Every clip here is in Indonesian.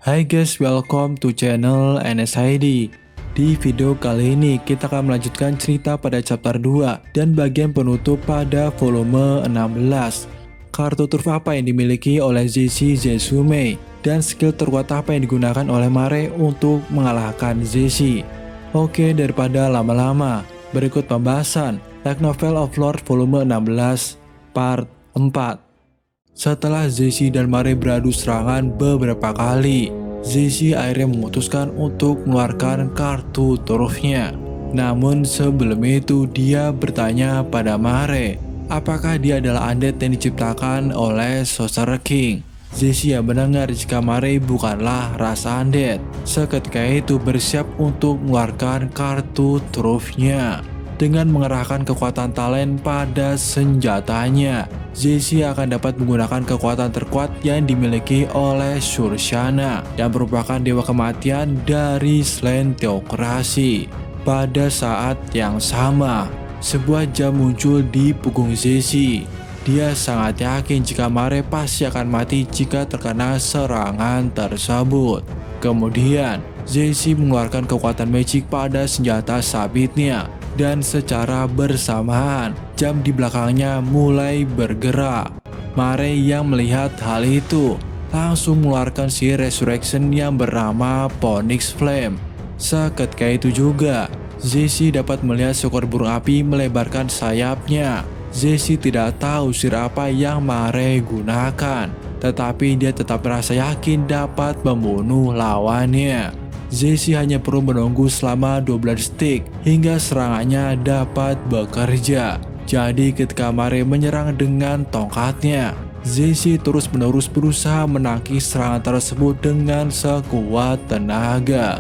Hai guys, welcome to channel NSID. Di video kali ini kita akan melanjutkan cerita pada chapter 2 dan bagian penutup pada volume 16. Kartu truf apa yang dimiliki oleh Zeshi Zetsume dan skill terkuat apa yang digunakan oleh Mare untuk mengalahkan Zeshi. Oke, daripada lama-lama, berikut pembahasan Light Novel of Lord volume 16 part 4. Setelah Zeshi dan Mare beradu serangan beberapa kali, Zeshi akhirnya memutuskan untuk mengeluarkan kartu trufnya. Namun sebelum itu dia bertanya pada Mare, apakah dia adalah undead yang diciptakan oleh Sorcerer King. Zeshi yang mendengar jika Mare bukanlah rasa undead, seketika itu bersiap untuk mengeluarkan kartu trufnya. Dengan mengerahkan kekuatan talent pada senjatanya, Zeshi akan dapat menggunakan kekuatan terkuat yang dimiliki oleh Surshana yang merupakan dewa kematian dari Slan Theocracy. Pada saat yang sama, sebuah jam muncul di punggung Zeshi. Dia sangat yakin jika Mare pasti akan mati jika terkena serangan tersebut. Kemudian, Zeshi mengeluarkan kekuatan magic pada senjata sabitnya. Dan secara bersamaan, jam di belakangnya mulai bergerak. Mare yang melihat hal itu langsung mengeluarkan si resurrection yang bernama Phoenix Flame. Seketika itu juga, Zeshi dapat melihat seekor burung api melebarkan sayapnya. Zeshi tidak tahu sihir apa yang Mare gunakan, tetapi dia tetap merasa yakin dapat membunuh lawannya. Zeshi hanya perlu menunggu selama 12 detik hingga serangannya dapat bekerja. Jadi ketika Mare menyerang dengan tongkatnya, Zeshi terus-menerus berusaha menangkis serangan tersebut dengan sekuat tenaga.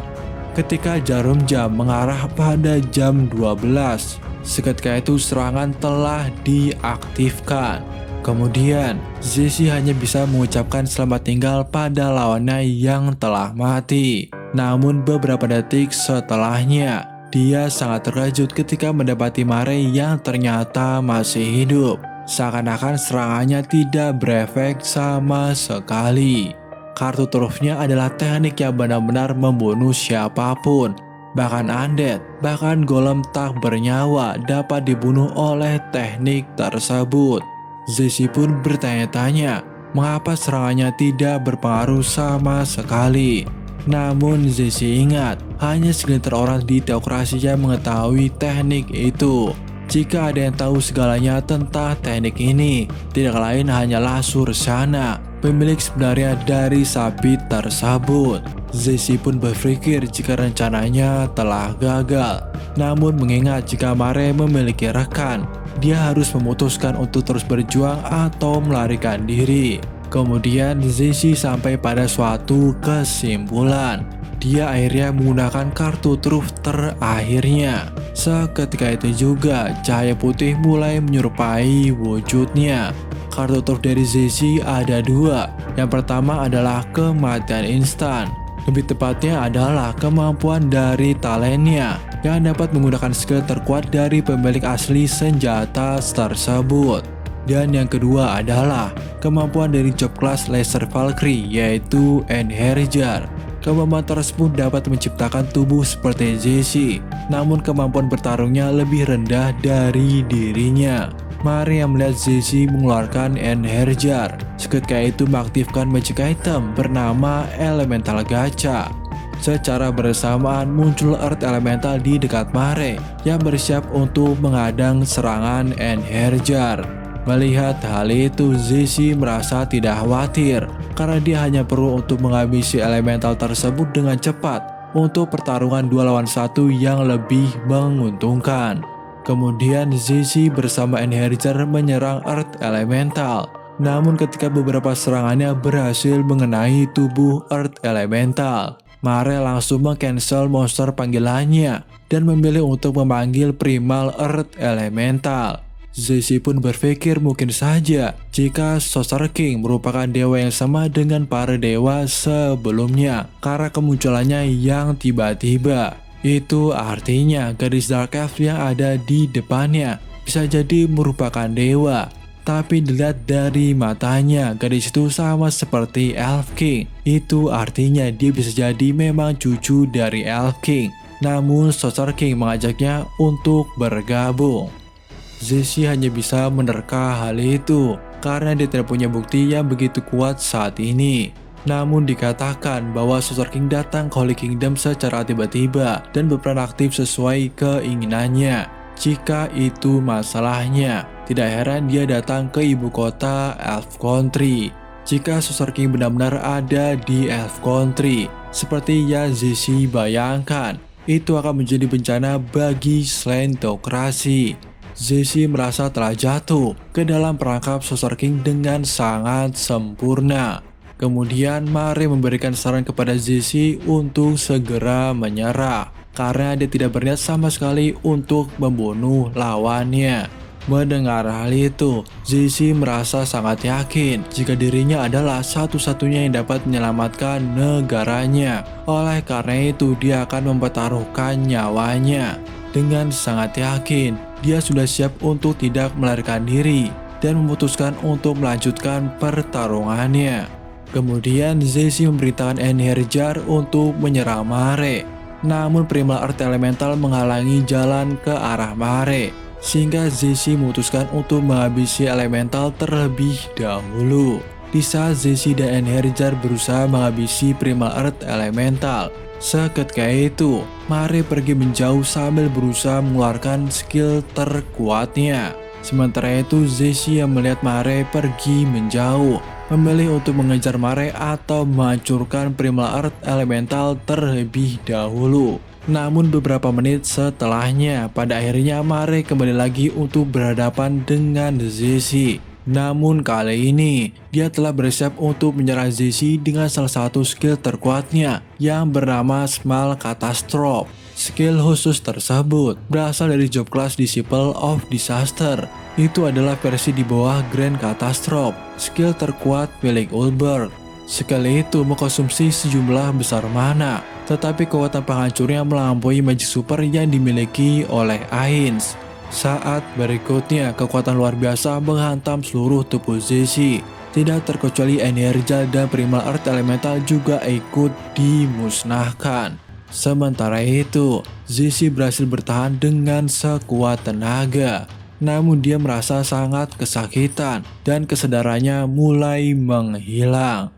Ketika jarum jam mengarah pada jam 12, seketika itu serangan telah diaktifkan. Kemudian, Zeshi hanya bisa mengucapkan selamat tinggal pada lawannya yang telah mati. Namun beberapa detik setelahnya, dia sangat terkejut ketika mendapati Mare yang ternyata masih hidup. Seakan-akan serangannya tidak berefek sama sekali. Kartu trufnya adalah teknik yang benar-benar membunuh siapapun. Bahkan undead, bahkan golem tak bernyawa dapat dibunuh oleh teknik tersebut. Zeshi pun bertanya-tanya, mengapa serangannya tidak berpengaruh sama sekali. Namun Zeshi ingat, hanya segelintir orang di Theocracy yang mengetahui teknik itu. Jika ada yang tahu segalanya tentang teknik ini, tidak lain hanyalah Surshana, pemilik sebenarnya dari sabit tersebut. Zeshi pun berpikir jika rencananya telah gagal. Namun mengingat jika Mare memiliki rekan, dia harus memutuskan untuk terus berjuang atau melarikan diri. Kemudian Zeshi sampai pada suatu kesimpulan. Dia akhirnya menggunakan kartu truf terakhirnya. Seketika itu juga cahaya putih mulai menyerupai wujudnya. Kartu truf dari Zeshi ada dua. Yang pertama adalah kematian instan. Lebih tepatnya adalah kemampuan dari talentnya yang dapat menggunakan skill terkuat dari pemilik asli senjata tersebut. Dan yang kedua adalah kemampuan dari job class Lesser Valkyrie yaitu Enherjar. Kemampuan tersebut dapat menciptakan tubuh seperti Zeshi, namun kemampuan bertarungnya lebih rendah dari dirinya. Mare yang melihat Zeshi mengeluarkan Enherjar, seketika itu mengaktifkan magic item bernama Elemental Gacha. Secara bersamaan muncul Earth Elemental di dekat Mare yang bersiap untuk menghadang serangan Enherjar. Melihat hal itu, Zeshi merasa tidak khawatir karena dia hanya perlu untuk menghabisi elemental tersebut dengan cepat untuk pertarungan 2 lawan 1 yang lebih menguntungkan. Kemudian Zeshi bersama Enherjar menyerang Earth Elemental. Namun ketika beberapa serangannya berhasil mengenai tubuh Earth Elemental, Mare langsung meng-cancel monster panggilannya dan memilih untuk memanggil Primal Earth Elemental. Zeshi pun berpikir mungkin saja jika Sorcerer King merupakan dewa yang sama dengan para dewa sebelumnya karena kemunculannya yang tiba-tiba. Itu artinya gadis Dark Elf yang ada di depannya bisa jadi merupakan dewa. Tapi dilihat dari matanya, gadis itu sama seperti Elf King. Itu artinya dia bisa jadi memang cucu dari Elf King. Namun Sorcerer King mengajaknya untuk bergabung. Zesi hanya bisa menerka hal itu karena dia tidak punya bukti yang begitu kuat saat ini. Namun dikatakan bahwa Sorcerer King datang ke Holy Kingdom secara tiba-tiba dan berperan aktif sesuai keinginannya. Jika itu masalahnya, tidak heran dia datang ke ibu kota Elf Country. Jika Sorcerer King benar-benar ada di Elf Country, seperti yang Zesi bayangkan, itu akan menjadi bencana bagi Slantocracy. Zesi merasa telah jatuh ke dalam perangkap Sorcerer King dengan sangat sempurna. Kemudian Mare memberikan saran kepada Zesi untuk segera menyerah karena dia tidak berniat sama sekali untuk membunuh lawannya. Mendengar hal itu, Zesi merasa sangat yakin jika dirinya adalah satu-satunya yang dapat menyelamatkan negaranya. Oleh karena itu, dia akan mempertaruhkan nyawanya. Dengan sangat yakin, dia sudah siap untuk tidak melarikan diri dan memutuskan untuk melanjutkan pertarungannya. Kemudian Zesi memerintahkan Einherjar untuk menyerang Mare. Namun Primal Earth Elemental menghalangi jalan ke arah Mare, sehingga Zesi memutuskan untuk menghabisi elemental terlebih dahulu. Di saat Zesi dan Einherjar berusaha menghabisi Primal Earth Elemental, seketika itu Mare pergi menjauh sambil berusaha mengeluarkan skill terkuatnya. Sementara itu Zesi yang melihat Mare pergi menjauh, memilih untuk mengejar Mare atau menghancurkan Primal Earth Elemental terlebih dahulu. Namun beberapa menit setelahnya, pada akhirnya Mare kembali lagi untuk berhadapan dengan Zesi. Namun kali ini, dia telah bersiap untuk menyerang Zesi dengan salah satu skill terkuatnya yang bernama Small Catastrophe. Skill khusus tersebut berasal dari job class Disciple of Disaster. Itu adalah versi di bawah Grand Catastrophe, skill terkuat milik Ulberg. Skill itu mengkonsumsi sejumlah besar mana, tetapi kekuatan penghancurnya melampaui magic super yang dimiliki oleh Ainz. Saat berikutnya, kekuatan luar biasa menghantam seluruh tubuh Zesi. Tidak terkecuali Einherjar dan Primal Earth Elemental juga ikut dimusnahkan. Sementara itu, Zesi berhasil bertahan dengan sekuat tenaga. Namun dia merasa sangat kesakitan dan kesadarannya mulai menghilang.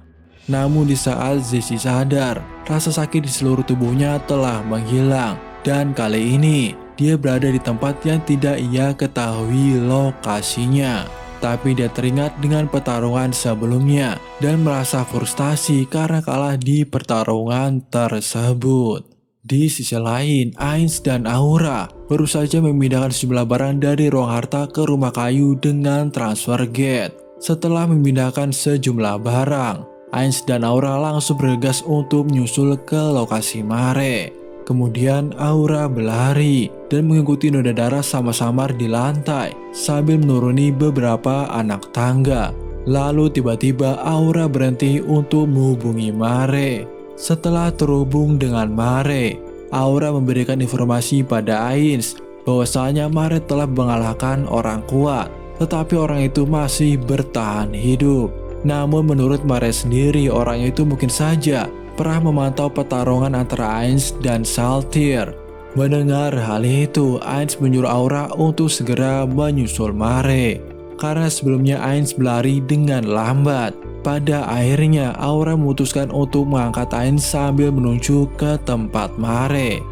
Namun di saat Zesi sadar, rasa sakit di seluruh tubuhnya telah menghilang. Dan kali ini, dia berada di tempat yang tidak ia ketahui lokasinya. Tapi dia teringat dengan pertarungan sebelumnya dan merasa frustasi karena kalah di pertarungan tersebut. Di sisi lain, Ainz dan Aura baru saja memindahkan sejumlah barang dari ruang harta ke rumah kayu dengan transfer gate. Setelah memindahkan sejumlah barang, Ainz dan Aura langsung bergegas untuk menyusul ke lokasi Mare. Kemudian Aura berlari dan mengikuti noda darah samar-samar di lantai sambil menuruni beberapa anak tangga. Lalu tiba-tiba Aura berhenti untuk menghubungi Mare. Setelah terhubung dengan Mare, Aura memberikan informasi pada Ainz bahwasanya Mare telah mengalahkan orang kuat, tetapi orang itu masih bertahan hidup. Namun menurut Mare sendiri, orang itu mungkin saja pernah memantau pertarungan antara Ainz dan Saltyr. Mendengar hal itu, Ainz menyuruh Aura untuk segera menyusul Mare, karena sebelumnya Ainz berlari dengan lambat. Pada akhirnya, Aura memutuskan untuk mengangkat Ainz sambil menuju ke tempat Mare.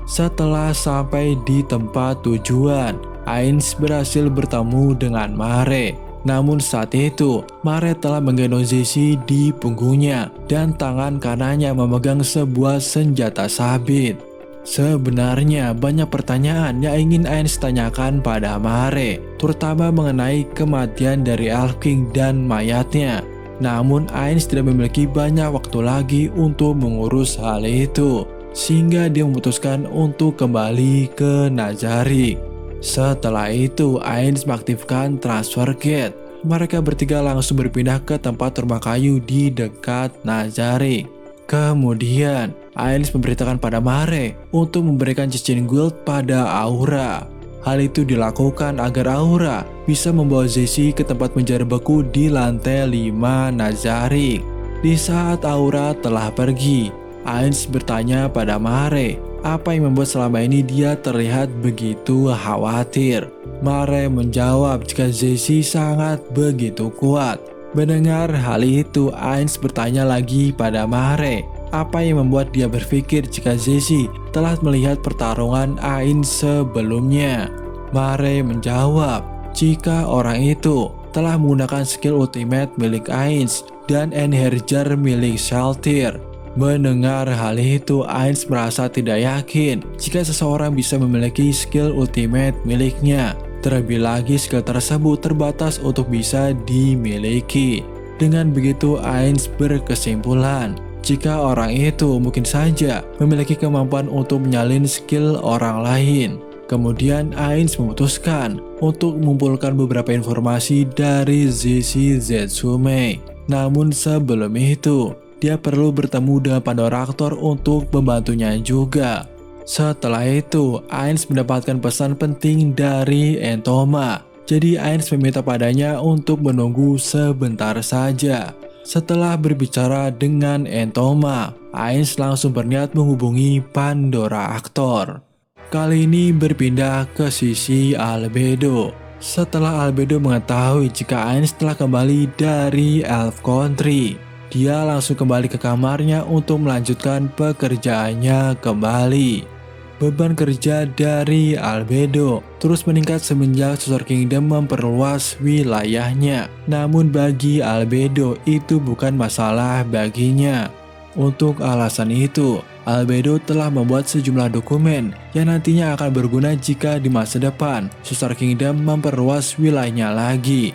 Setelah sampai di tempat tujuan, Ainz berhasil bertemu dengan Mare. Namun saat itu, Mare telah menggendong Zesi di punggungnya dan tangan kanannya memegang sebuah senjata sabit. Sebenarnya banyak pertanyaan yang ingin Ainz tanyakan pada Mare, terutama mengenai kematian dari Elf King dan mayatnya. Namun Ainz tidak memiliki banyak waktu lagi untuk mengurus hal itu, sehingga dia memutuskan untuk kembali ke Nazarik. Setelah itu, Ainz mengaktifkan transfer gate. Mereka bertiga langsung berpindah ke tempat rumah kayu di dekat Nazarik. Kemudian, Ainz memberitakan pada Mare untuk memberikan cincin guild pada Aura. Hal itu dilakukan agar Aura bisa membawa Jessie ke tempat penjara beku di lantai 5 Nazarik. Di saat Aura telah pergi, Ainz bertanya pada Mare apa yang membuat selama ini dia terlihat begitu khawatir. Mare menjawab jika Jessie sangat begitu kuat. Mendengar hal itu, Ainz bertanya lagi pada Mare apa yang membuat dia berpikir jika Jessie telah melihat pertarungan Ainz sebelumnya. Mare menjawab jika orang itu telah menggunakan skill ultimate milik Ainz dan Enherjar milik Saltyr. Mendengar hal itu, Ainz merasa tidak yakin jika seseorang bisa memiliki skill ultimate miliknya. Terlebih lagi skill tersebut terbatas untuk bisa dimiliki. Dengan begitu, Ainz berkesimpulan jika orang itu mungkin saja memiliki kemampuan untuk menyalin skill orang lain. Kemudian Ainz memutuskan untuk mengumpulkan beberapa informasi dari Jessie Zetsume. Namun sebelum itu, dia perlu bertemu dengan Pandoraktor untuk membantunya juga. Setelah itu, Ainz mendapatkan pesan penting dari Entoma. Jadi Ainz meminta padanya untuk menunggu sebentar saja. Setelah berbicara dengan Entoma, Ainz langsung berniat menghubungi Pandoraktor. Kali ini berpindah ke sisi Albedo. Setelah Albedo mengetahui jika Ainz telah kembali dari Elf Country, dia langsung kembali ke kamarnya untuk melanjutkan pekerjaannya kembali. Beban kerja dari Albedo terus meningkat semenjak Susur Kingdom memperluas wilayahnya. Namun bagi Albedo itu bukan masalah baginya. Untuk alasan itu, Albedo telah membuat sejumlah dokumen yang nantinya akan berguna jika di masa depan Susur Kingdom memperluas wilayahnya lagi.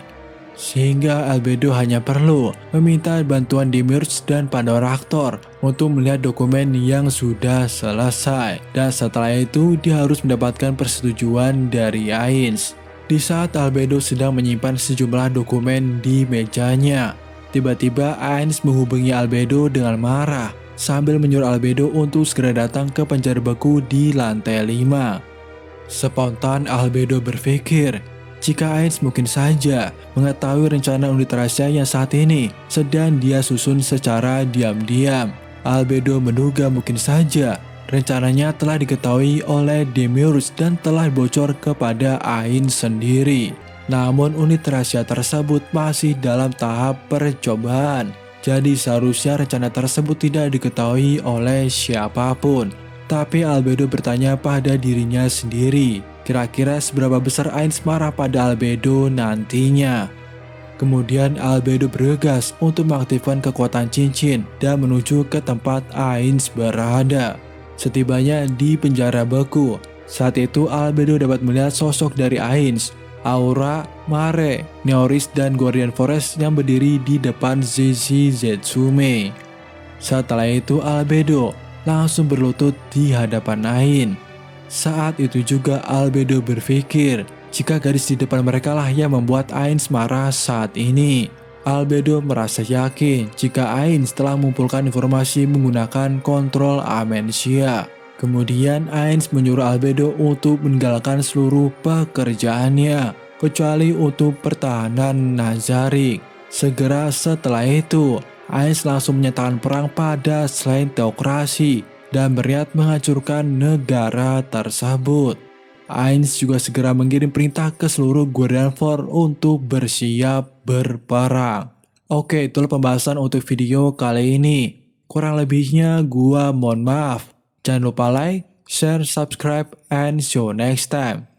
Sehingga Albedo hanya perlu meminta bantuan Demiurge dan Pandoraktor untuk melihat dokumen yang sudah selesai. Dan setelah itu dia harus mendapatkan persetujuan dari Ainz. Di saat Albedo sedang menyimpan sejumlah dokumen di mejanya, tiba-tiba Ainz menghubungi Albedo dengan marah sambil menyuruh Albedo untuk segera datang ke penjara beku di lantai 5. Spontan Albedo berpikir jika Ainz mungkin saja mengetahui rencana unit rahasia yang saat ini sedang dia susun secara diam-diam. Albedo menduga mungkin saja rencananya telah diketahui oleh Demiurge dan telah bocor kepada Ainz sendiri. Namun unit rahasia tersebut masih dalam tahap percobaan. Jadi seharusnya rencana tersebut tidak diketahui oleh siapapun. Tapi Albedo bertanya pada dirinya sendiri. Kira-kira seberapa besar Ainz marah pada Albedo nantinya. Kemudian Albedo bergegas untuk mengaktifkan kekuatan cincin dan menuju ke tempat Ainz berada. Setibanya di penjara beku, saat itu Albedo dapat melihat sosok dari Ainz, Aura, Mare, Neoris, dan Guardian Forest yang berdiri di depan Jessie Zetsume. Setelah itu Albedo langsung berlutut di hadapan Ainz. Saat itu juga Albedo berpikir jika gadis di depan mereka lah yang membuat Ainz marah saat ini. Albedo merasa yakin jika Ainz telah mengumpulkan informasi menggunakan kontrol Amensia. Kemudian Ainz menyuruh Albedo untuk meninggalkan seluruh pekerjaannya, kecuali untuk pertahanan Nazarik. Segera setelah itu, Ainz langsung menyatakan perang pada selain teokrasi dan berniat menghancurkan negara tersebut. Ainz juga segera mengirim perintah ke seluruh Guardian Force untuk bersiap berperang. Oke, itulah pembahasan untuk video kali ini. Kurang lebihnya gua mohon maaf. Jangan lupa like, share, subscribe, and see you next time.